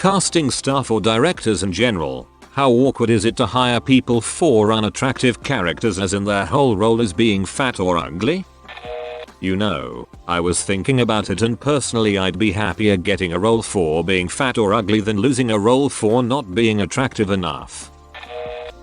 Casting staff or directors in general, how awkward is it to hire people for unattractive characters, as in their whole role is being fat or ugly? You know, I was thinking about it, and personally I'd be happier getting a role for being fat or ugly than losing a role for not being attractive enough.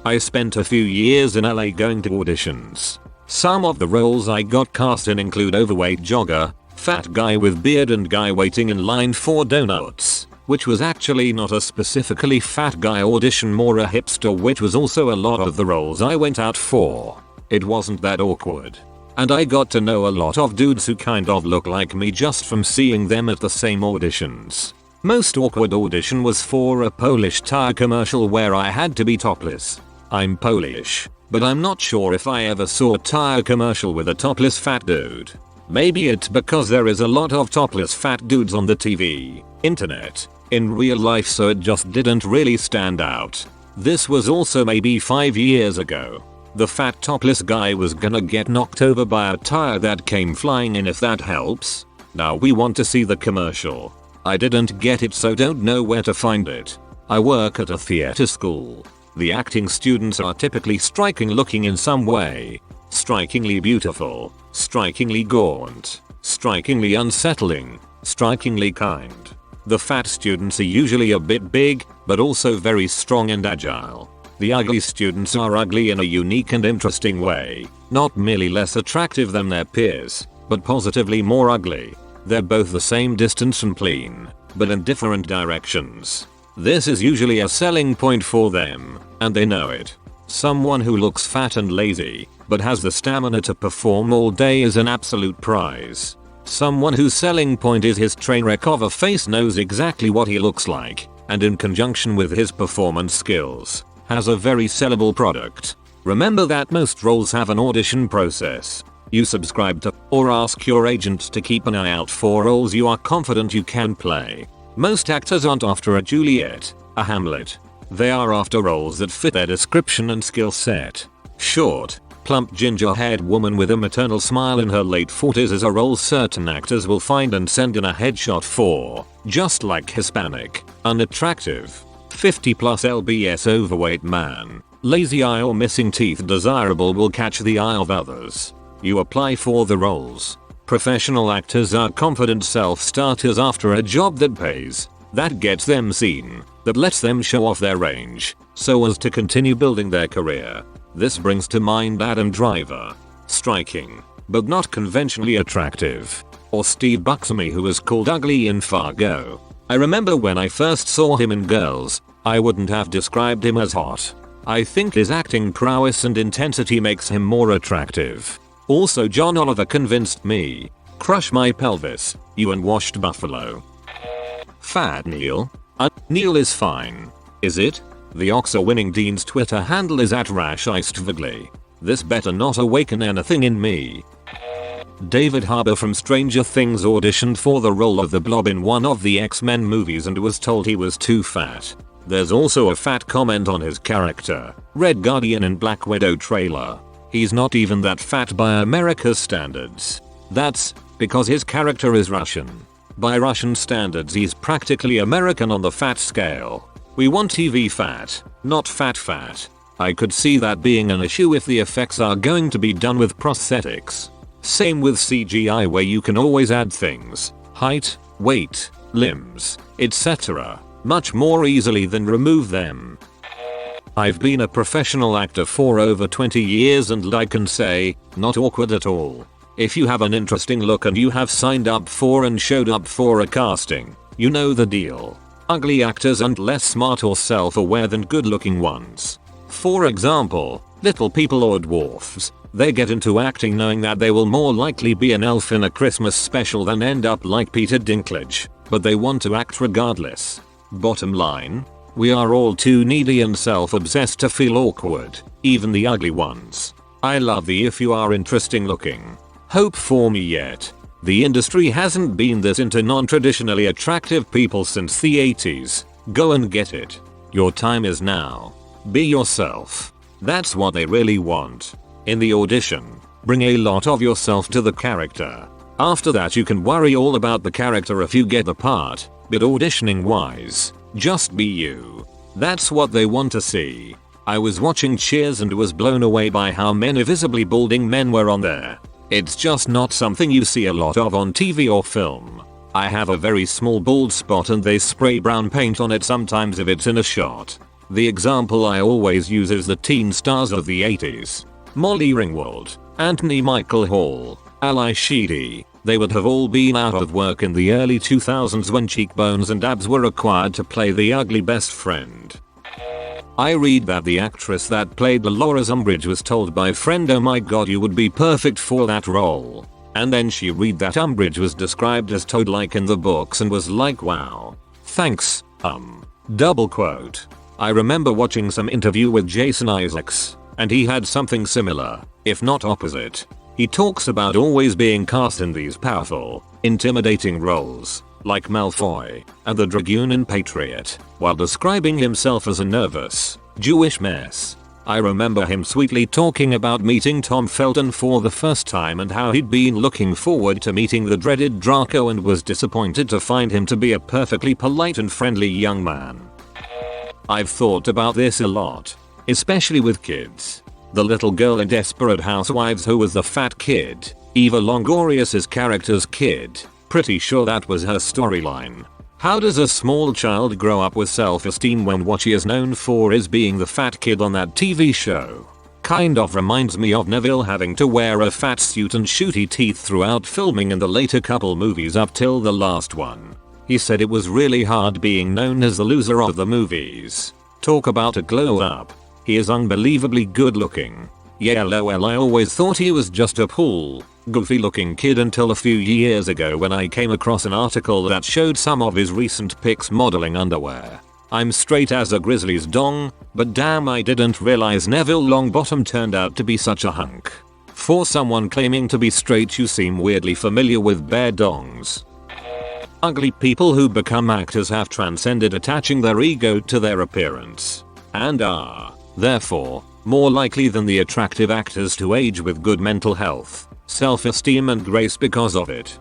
I spent a few years in LA going to auditions. Some of the roles I got cast in include overweight jogger, fat guy with beard, and guy waiting in line for donuts, which was actually not a specifically fat guy audition, more a hipster, which was also a lot of the roles I went out for. It wasn't that awkward. And I got to know a lot of dudes who kind of look like me just from seeing them at the same auditions. Most awkward audition was for a Polish tire commercial where I had to be topless. I'm Polish, but I'm not sure if I ever saw a tire commercial with a topless fat dude. Maybe it's because there is a lot of topless fat dudes on the TV, internet, in real life, so it just didn't really stand out. This was also maybe 5 years ago. The fat topless guy was gonna get knocked over by a tire that came flying in, if that helps. Now we want to see the commercial. I didn't get it, so don't know where to find it. I work at a theater school. The acting students are typically striking looking in some way. Strikingly beautiful, strikingly gaunt, strikingly unsettling, strikingly kind. The fat students are usually a bit big, but also very strong and agile. The ugly students are ugly in a unique and interesting way, not merely less attractive than their peers, but positively more ugly. They're both the same distance and clean, but in different directions. This is usually a selling point for them, and they know it. Someone who looks fat and lazy, but has the stamina to perform all day is an absolute prize. Someone whose selling point is his train wreck of a face, knows exactly what he looks like, and in conjunction with his performance skills, has a very sellable product. Remember that most roles have an audition process. You subscribe to or ask your agent to keep an eye out for roles you are confident you can play. Most actors aren't after a Juliet, a Hamlet. They are after roles that fit their description and skill set. Short, plump ginger-haired woman with a maternal smile in her late 40s is a role certain actors will find and send in a headshot for, just like Hispanic, unattractive, 50 plus lbs overweight man, lazy eye or missing teeth desirable will catch the eye of others. You apply for the roles. Professional actors are confident self-starters after a job that pays, that gets them seen, that lets them show off their range, so as to continue building their career. This brings to mind Adam Driver. Striking, but not conventionally attractive. Or Steve Buscemi, who was called ugly in Fargo. I remember when I first saw him in Girls, I wouldn't have described him as hot. I think his acting prowess and intensity makes him more attractive. Also, John Oliver convinced me. Crush my pelvis, you unwashed buffalo. Fat Neil? Neil is fine. Is it? The Oscar-winning Dean's Twitter handle is @rashistvigly. This better not awaken anything in me. David Harbour from Stranger Things auditioned for the role of the Blob in one of the X-Men movies and was told he was too fat. There's also a fat comment on his character, Red Guardian in Black Widow trailer. He's not even that fat by America's standards. That's because his character is Russian. By Russian standards he's practically American on the fat scale. We want TV fat, not fat fat. I could see that being an issue if the effects are going to be done with prosthetics. Same with CGI, where you can always add things, height, weight, limbs, etc. much more easily than remove them. I've been a professional actor for over 20 years and I can say, not awkward at all. If you have an interesting look and you have signed up for and showed up for a casting, you know the deal. Ugly actors aren't less smart or self-aware than good-looking ones. For example, little people or dwarfs. They get into acting knowing that they will more likely be an elf in a Christmas special than end up like Peter Dinklage, but they want to act regardless. Bottom line, we are all too needy and self-obsessed to feel awkward, even the ugly ones. I love the if you are interesting looking. Hope for me yet. The industry hasn't been this into non-traditionally attractive people since the 80s. Go and get it. Your time is now. Be yourself. That's what they really want. In the audition, bring a lot of yourself to the character. After that you can worry all about the character if you get the part, but auditioning wise, Just be you. That's what they want to see. I was watching Cheers and was blown away by how many visibly balding men were on there. It's just not something you see a lot of on TV or film. I have a very small bald spot and they spray brown paint on it sometimes if it's in a shot. The example I always use is the teen stars of the 80s. Molly Ringwald, Anthony Michael Hall, Ali Sheedy. They would have all been out of work in the early 2000s when cheekbones and abs were required to play the ugly best friend. I read that the actress that played Dolores Umbridge was told by a friend, "Oh my god, you would be perfect for that role." And then she read that Umbridge was described as toad-like in the books and was like, wow. Thanks, double quote. I remember watching some interview with Jason Isaacs, and he had something similar, if not opposite. He talks about always being cast in these powerful, intimidating roles, like Malfoy and the Dragoon in Patriot, while describing himself as a nervous, Jewish mess. I remember him sweetly talking about meeting Tom Felton for the first time and how he'd been looking forward to meeting the dreaded Draco and was disappointed to find him to be a perfectly polite and friendly young man. I've thought about this a lot, especially with kids. The little girl in Desperate Housewives who was the fat kid, Eva Longorius's character's kid. Pretty sure that was her storyline. How does a small child grow up with self-esteem when what she is known for is being the fat kid on that TV show? Kind of reminds me of Neville having to wear a fat suit and shooty teeth throughout filming in the later couple movies up till the last one. He said it was really hard being known as the loser of the movies. Talk about a glow up. He is unbelievably good looking. Yeah, lol, I always thought he was just a goofy looking kid until a few years ago when I came across an article that showed some of his recent pics modeling underwear. I'm straight as a grizzly's dong, but damn, I didn't realize Neville Longbottom turned out to be such a hunk. For someone claiming to be straight, you seem weirdly familiar with bare dongs. Ugly people who become actors have transcended attaching their ego to their appearance, and are, therefore, more likely than the attractive actors to age with good mental health, self-esteem and grace because of it.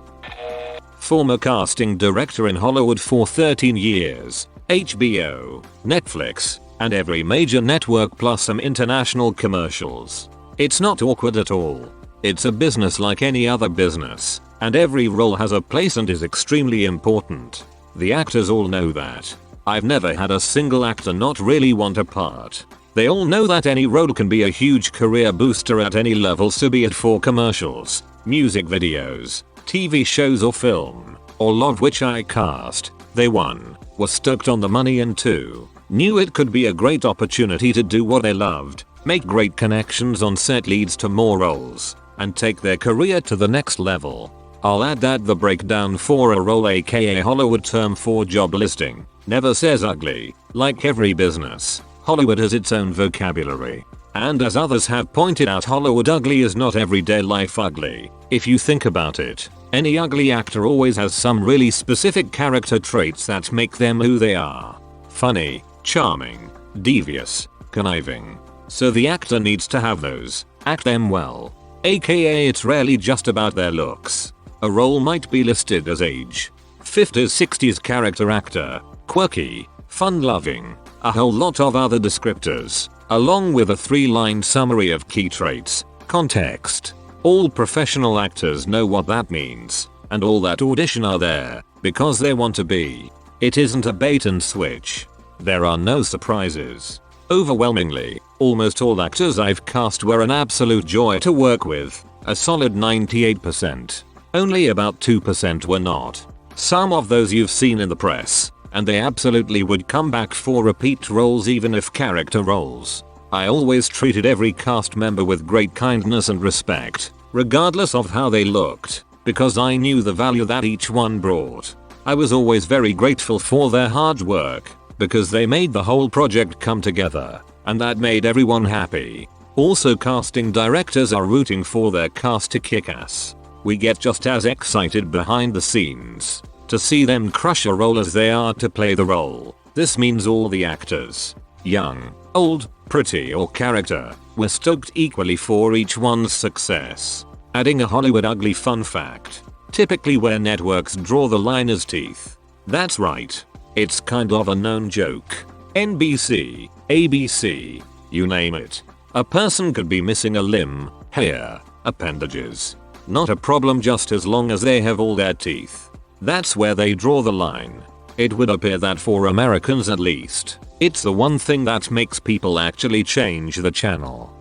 Former casting director in Hollywood for 13 years, HBO, Netflix, and every major network plus some international commercials. It's not awkward at all. It's a business like any other business, and every role has a place and is extremely important. The actors all know that. I've never had a single actor not really want a part. They all know that any role can be a huge career booster at any level, so be it for commercials, music videos, TV shows or film, all of which I cast. They 1. Were stoked on the money and 2. Knew it could be a great opportunity to do what they loved, make great connections on set leads to more roles, and take their career to the next level. I'll add that the breakdown for a role, aka Hollywood term for job listing, never says ugly. Like every business, Hollywood has its own vocabulary. And as others have pointed out, Hollywood ugly is not everyday life ugly. If you think about it, any ugly actor always has some really specific character traits that make them who they are. Funny, charming, devious, conniving. So the actor needs to have those, act them well. AKA it's rarely just about their looks. A role might be listed as age 50s 60s character actor, quirky, fun-loving, a whole lot of other descriptors, along with a 3-line summary of key traits, context. All professional actors know what that means, and all that audition are there because they want to be. It isn't a bait and switch. There are no surprises. Overwhelmingly, almost all actors I've cast were an absolute joy to work with, a solid 98%. Only about 2% were not. Some of those you've seen in the press, and they absolutely would come back for repeat roles even if character roles. I always treated every cast member with great kindness and respect, regardless of how they looked, because I knew the value that each one brought. I was always very grateful for their hard work, because they made the whole project come together, and that made everyone happy. Also, casting directors are rooting for their cast to kick ass. We get just as excited behind the scenes to see them crush a role as they are to play the role. This means all the actors, young, old, pretty or character, were stoked equally for each one's success. Adding a Hollywood ugly fun fact. Typically where networks draw the line is teeth. That's right. It's kind of a known joke. NBC, ABC, you name it. A person could be missing a limb, hair, appendages. Not a problem just as long as they have all their teeth. That's where they draw the line. It would appear that for Americans at least, it's the one thing that makes people actually change the channel.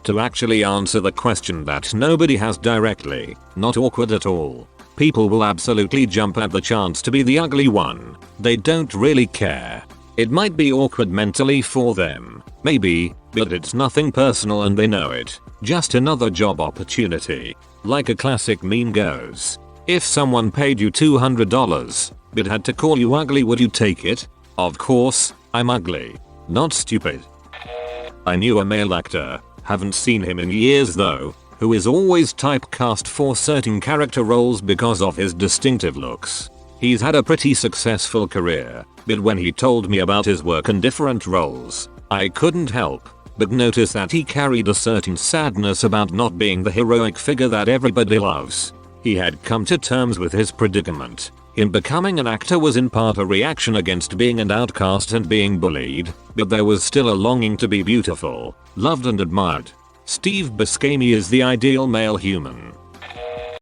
To actually answer the question that nobody has directly, not awkward at all. People will absolutely jump at the chance to be the ugly one. They don't really care. It might be awkward mentally for them, maybe, but it's nothing personal and they know it. Just another job opportunity. Like a classic meme goes. If someone paid you $200, but had to call you ugly, would you take it? Of course, I'm ugly. Not stupid. I knew a male actor, haven't seen him in years though, who is always typecast for certain character roles because of his distinctive looks. He's had a pretty successful career, but when he told me about his work in different roles, I couldn't help but notice that he carried a certain sadness about not being the heroic figure that everybody loves. He had come to terms with his predicament. Him becoming an actor was in part a reaction against being an outcast and being bullied, but there was still a longing to be beautiful, loved and admired. Steve Buscemi is the ideal male human.